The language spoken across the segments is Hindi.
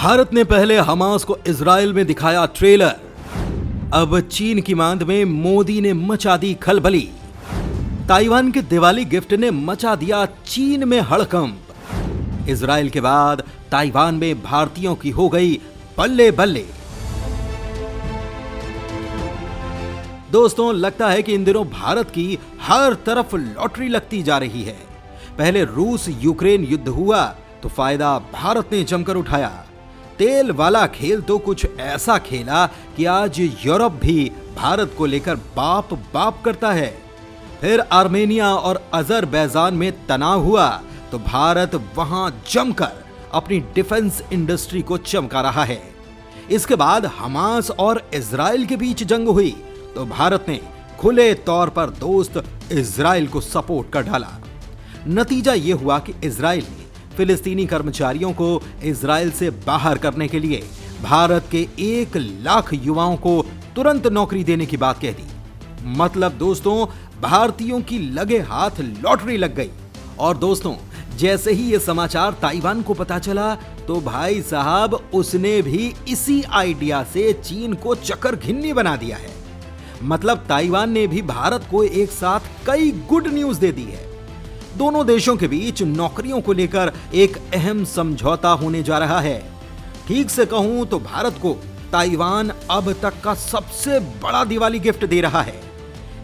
भारत ने पहले हमास को इजराइल में दिखाया ट्रेलर। अब चीन की मांद में मोदी ने मचा दी खलबली। ताइवान के दिवाली गिफ्ट ने मचा दिया चीन में हड़कंप। इजराइल के बाद ताइवान में भारतीयों की हो गई बल्ले बल्ले। दोस्तों, लगता है कि इन दिनों भारत की हर तरफ लॉटरी लगती जा रही है। पहले रूस यूक्रेन युद्ध हुआ तो फायदा भारत ने जमकर उठाया। तेल वाला खेल तो कुछ ऐसा खेला कि आज यूरोप भी भारत को लेकर बाप बाप करता है। फिर आर्मेनिया और अजरबैजान में तनाव हुआ तो भारत वहां जमकर अपनी डिफेंस इंडस्ट्री को चमका रहा है। इसके बाद हमास और इजराइल के बीच जंग हुई तो भारत ने खुले तौर पर दोस्त इजराइल को सपोर्ट कर डाला। नतीजा यह हुआ कि इजराइल ने फिलिस्तीनी कर्मचारियों को इजराइल से बाहर करने के लिए भारत के 1 लाख युवाओं को तुरंत नौकरी देने की बात कह दी। मतलब दोस्तों, भारतीयों की लगे हाथ लॉटरी लग गई। और दोस्तों, जैसे ही यह समाचार ताइवान को पता चला तो भाई साहब उसने भी इसी आइडिया से चीन को चक्कर घिन्नी बना दिया है। मतलब ताइवान ने भी भारत को एक साथ कई गुड न्यूज दे दी है। दोनों देशों के बीच नौकरियों को लेकर एक अहम समझौता होने जा रहा है। ठीक से कहूं तो भारत को ताइवान अब तक का सबसे बड़ा दिवाली गिफ्ट दे रहा है।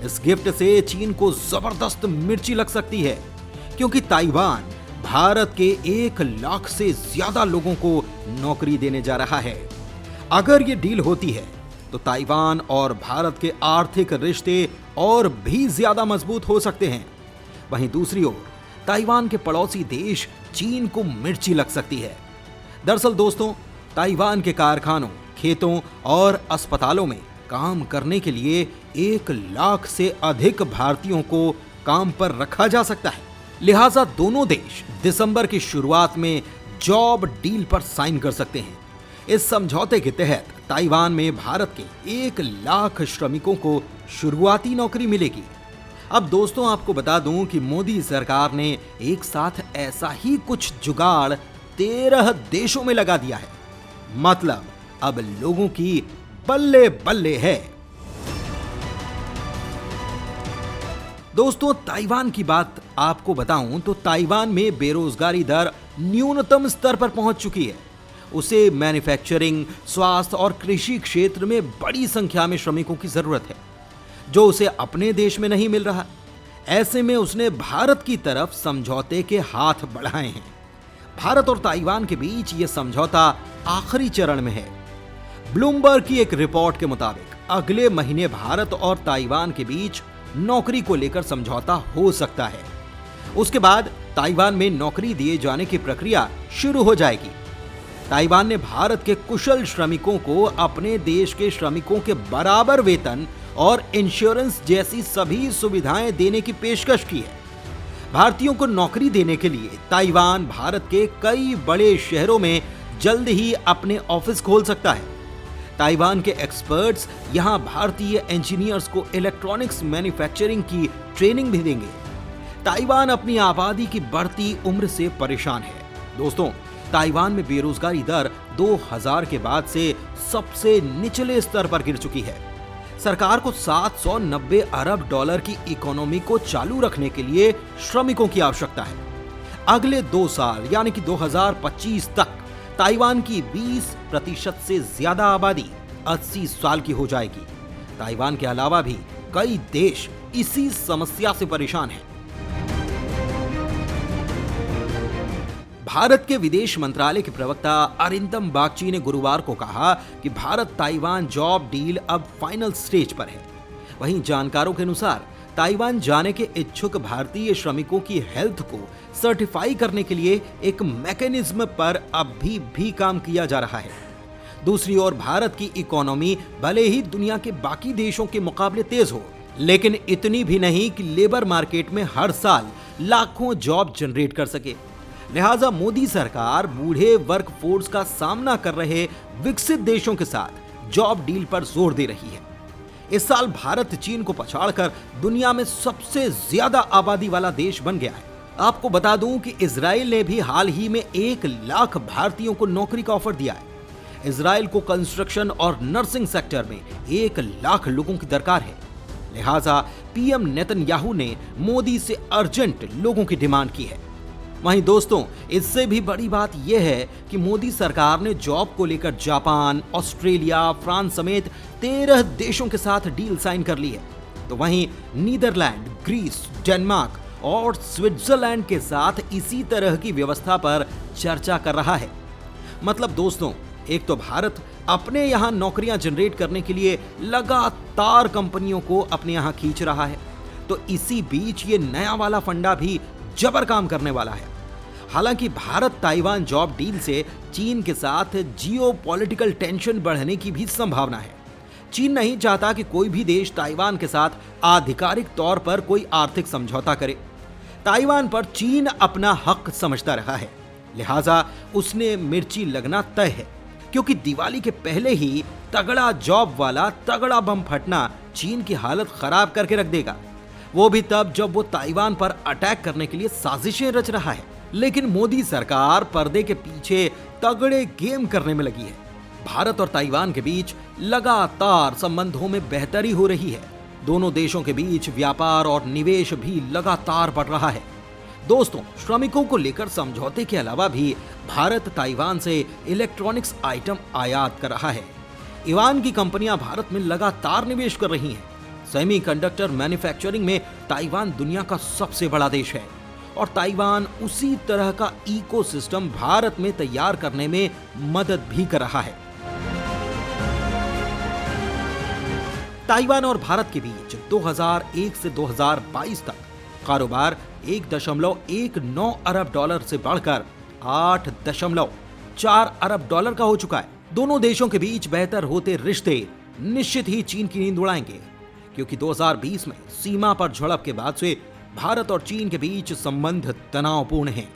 इस गिफ्ट से चीन को जबरदस्त मिर्ची लग सकती है, क्योंकि ताइवान भारत के 1 लाख से ज्यादा लोगों को नौकरी देने जा रहा है। अगर ये डील होती है तो ताइवान और भारत के आर्थिक रिश्ते और भी ज्यादा मजबूत हो सकते हैं। वहीं दूसरी ओर ताइवान के पड़ोसी देश चीन को मिर्ची लग सकती है। दरअसल दोस्तों, ताइवान के कारखानों, खेतों और अस्पतालों में काम करने के लिए 1 लाख से अधिक भारतीयों को काम पर रखा जा सकता है। लिहाजा दोनों देश दिसंबर की शुरुआत में जॉब डील पर साइन कर सकते हैं। इस समझौते के तहत ताइवान में भारत के 1 लाख श्रमिकों को शुरुआती नौकरी मिलेगी। अब दोस्तों, आपको बता दूं कि मोदी सरकार ने एक साथ ऐसा ही कुछ जुगाड़ 13 देशों में लगा दिया है। मतलब अब लोगों की बल्ले बल्ले है। दोस्तों, ताइवान की बात आपको बताऊं तो ताइवान में बेरोजगारी दर न्यूनतम स्तर पर पहुंच चुकी है। उसे मैन्युफैक्चरिंग, स्वास्थ्य और कृषि क्षेत्र में बड़ी संख्या में श्रमिकों की जरूरत है, जो उसे अपने देश में नहीं मिल रहा। ऐसे में उसने भारत की तरफ समझौते के हाथ बढ़ाए हैं। भारत और ताइवान के बीच यह समझौता आखिरी चरण में है। ब्लूमबर्ग की एक रिपोर्ट के मुताबिक अगले महीने भारत और ताइवान के बीच नौकरी को लेकर समझौता हो सकता है। उसके बाद ताइवान में नौकरी दिए जाने की प्रक्रिया शुरू हो जाएगी। ताइवान ने भारत के कुशल श्रमिकों को अपने देश के श्रमिकों के बराबर वेतन और इंश्योरेंस जैसी सभी सुविधाएं देने की पेशकश की है। भारतीयों को नौकरी देने के लिए ताइवान भारत के कई बड़े शहरों में जल्द ही अपने ऑफिस खोल सकता है। ताइवान के एक्सपर्ट्स यहां भारतीय इंजीनियर्स को इलेक्ट्रॉनिक्स मैन्युफैक्चरिंग की ट्रेनिंग भी देंगे। ताइवान अपनी आबादी की बढ़ती उम्र से परेशान है। दोस्तों, ताइवान में बेरोजगारी दर 2000 के बाद से सबसे निचले स्तर पर गिर चुकी है। सरकार को $790 अरब की इकोनॉमी को चालू रखने के लिए श्रमिकों की आवश्यकता है। अगले 2 साल यानी कि 2025 तक ताइवान की 20% से ज्यादा आबादी 80 साल की हो जाएगी। ताइवान के अलावा भी कई देश इसी समस्या से परेशान हैं। भारत के विदेश मंत्रालय के प्रवक्ता अरिंदम बागची ने गुरुवार को कहा कि भारत ताइवान जॉब डील अब फाइनल स्टेज पर है। वहीं जानकारों के अनुसार ताइवान जाने के इच्छुक भारतीय श्रमिकों की हेल्थ को सर्टिफाई करने के लिए एक मैकेनिज्म पर अभी भी काम किया जा रहा है। दूसरी ओर भारत की इकोनॉमी भले ही दुनिया के बाकी देशों के मुकाबले तेज हो, लेकिन इतनी भी नहीं कि लेबर मार्केट में हर साल लाखों जॉब जनरेट कर सके। लिहाजा मोदी सरकार बूढ़े वर्कफोर्स का सामना कर रहे विकसित देशों के साथ जॉब डील पर जोर दे रही है। इस साल भारत चीन को पछाड़कर दुनिया में सबसे ज्यादा आबादी वाला देश बन गया है। आपको बता दूं कि इजराइल ने भी हाल ही में 1 लाख भारतीयों को नौकरी का ऑफर दिया है। इजराइल को कंस्ट्रक्शन और नर्सिंग सेक्टर में 1 लाख लोगों की दरकार है। लिहाजा पीएम नेतन्याहू ने मोदी से अर्जेंट लोगों की डिमांड की है। वहीं दोस्तों, इससे भी बड़ी बात यह है कि मोदी सरकार ने जॉब को लेकर जापान, ऑस्ट्रेलिया, फ्रांस समेत 13 देशों के साथ डील साइन कर ली है। तो वहीं नीदरलैंड, ग्रीस, डेनमार्क और स्विट्जरलैंड के साथ इसी तरह की व्यवस्था पर चर्चा कर रहा है। मतलब दोस्तों, एक तो भारत अपने यहां नौकरियां जनरेट करने के लिए लगातार कंपनियों को अपने यहां खींच रहा है, तो इसी बीच ये नया वाला फंडा भी जबर काम करने वाला है। हालांकि भारत ताइवान जॉब डील से चीन के साथ जियोपॉलिटिकल टेंशन बढ़ने की भी संभावना है। चीन नहीं चाहता कि कोई भी देश ताइवान के साथ आधिकारिक तौर पर कोई आर्थिक समझौता करे। ताइवान पर चीन अपना हक समझता रहा है, लिहाजा उसने मिर्ची लगना तय है, क्योंकि दिवाली के पहले ही तगड़ा जॉब वाला तगड़ा बम फटना चीन की हालत खराब करके रख देगा। वो भी तब जब वो ताइवान पर अटैक करने के लिए साजिशें रच रहा है। लेकिन मोदी सरकार पर्दे के पीछे तगड़े गेम करने में लगी है। भारत और ताइवान के बीच लगातार संबंधों में बेहतरी हो रही है। दोनों देशों के बीच व्यापार और निवेश भी लगातार बढ़ रहा है। दोस्तों, श्रमिकों को लेकर समझौते के अलावा भी भारत ताइवान से इलेक्ट्रॉनिक्स आइटम आयात कर रहा है। ईवान की कंपनियां भारत में लगातार निवेश कर रही हैं। सेमीकंडक्टर मैन्युफैक्चरिंग में ताइवान दुनिया का सबसे बड़ा देश है और ताइवान उसी तरह का इकोसिस्टम भारत में तैयार करने में मदद भी कर रहा है। ताइवान और भारत के बीच 2001 से 2022 तक कारोबार 1.19 अरब डॉलर से बढ़कर 8.4 अरब डॉलर का हो चुका है। दोनों देशों के बीच बेहतर होते रिश्ते निश्चित ही चीन की नींद उड़ाएंगे, क्योंकि 2020 में सीमा पर झड़प के बाद से भारत और चीन के बीच संबंध तनावपूर्ण हैं।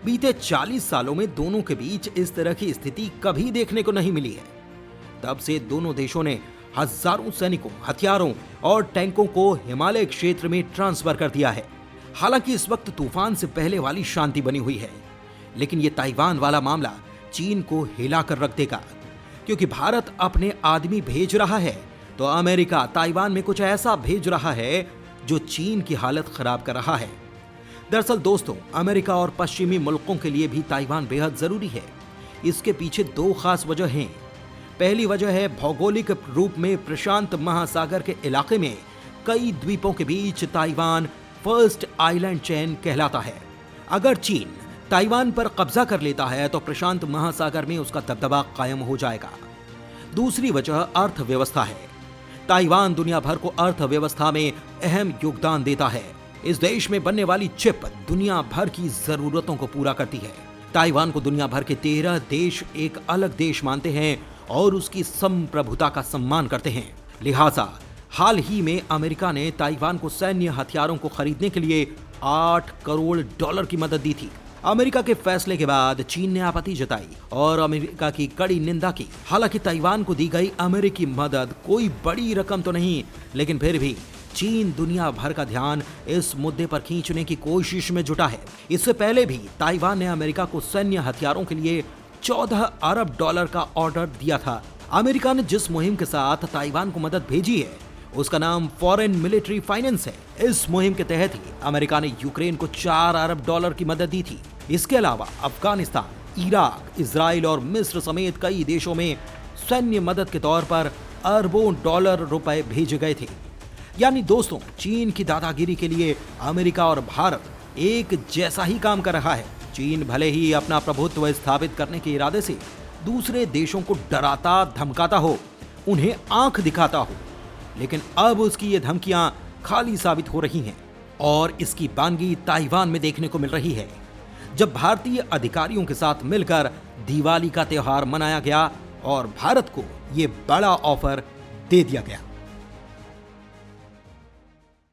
बीते 40 सालों में दोनों के बीच इस तरह की स्थिति कभी देखने को नहीं मिली है। तब से दोनों देशों ने हजारों सैनिकों, हथियारों और टैंकों को हिमालय क्षेत्र में ट्रांसफर कर दिया है। हालांकि इस वक्त तूफान से पहले वाली शांति बनी हुई है, लेकिन ये ताइवान वाला मामला चीन को हिला कर रख देगा, क्योंकि भारत अपने आदमी भेज रहा है तो अमेरिका ताइवान में कुछ ऐसा भेज रहा है जो चीन की हालत खराब कर रहा है। दरअसल दोस्तों, अमेरिका और पश्चिमी मुल्कों के लिए भी ताइवान बेहद जरूरी है। इसके पीछे 2 खास वजह हैं। पहली वजह है भौगोलिक रूप में प्रशांत महासागर के इलाके में कई द्वीपों के बीच ताइवान फर्स्ट आइलैंड चेन कहलाता है। अगर चीन ताइवान पर कब्जा कर लेता है तो प्रशांत महासागर में उसका दबदबा कायम हो जाएगा। दूसरी वजह अर्थव्यवस्था है। ताइवान दुनिया भर को अर्थव्यवस्था में अहम योगदान देता है। इस देश में बनने वाली चिप दुनिया भर की जरूरतों को पूरा करती है। ताइवान को दुनिया भर के 13 देश एक अलग देश मानते हैं और उसकी संप्रभुता का सम्मान करते हैं। लिहाजा हाल ही में अमेरिका ने ताइवान को सैन्य हथियारों को खरीदने के लिए 8 करोड़ डॉलर की मदद दी थी। अमेरिका के फैसले के बाद चीन ने आपत्ति जताई और अमेरिका की कड़ी निंदा की। हालांकि ताइवान को दी गई अमेरिकी मदद कोई बड़ी रकम तो नहीं, लेकिन फिर भी चीन दुनिया भर का ध्यान इस मुद्दे पर खींचने की कोशिश में जुटा है। इससे पहले भी ताइवान ने अमेरिका को सैन्य हथियारों के लिए 14 अरब डॉलर का ऑर्डर दिया था। अमेरिका ने जिस मुहिम के साथ ताइवान को मदद भेजी है उसका नाम फॉरेन मिलिट्री फाइनेंस है। इस मुहिम के तहत ही अमेरिका ने यूक्रेन को 4 अरब डॉलर की मदद दी थी। इसके अलावा अफगानिस्तान, इराक, इजराइल और मिस्र समेत कई देशों में सैन्य मदद के तौर पर अरबों डॉलर रुपए भेजे गए थे। यानी दोस्तों, चीन की दादागिरी के लिए अमेरिका और भारत एक जैसा ही काम कर रहा है। चीन भले ही अपना प्रभुत्व स्थापित करने के इरादे से दूसरे देशों को डराता धमकाता हो, उन्हें आंख दिखाता हो, लेकिन अब उसकी ये धमकियां खाली साबित हो रही हैं और इसकी बानगी ताइवान में देखने को मिल रही है, जब भारतीय अधिकारियों के साथ मिलकर दिवाली का त्योहार मनाया गया और भारत को ये बड़ा ऑफर दे दिया गया।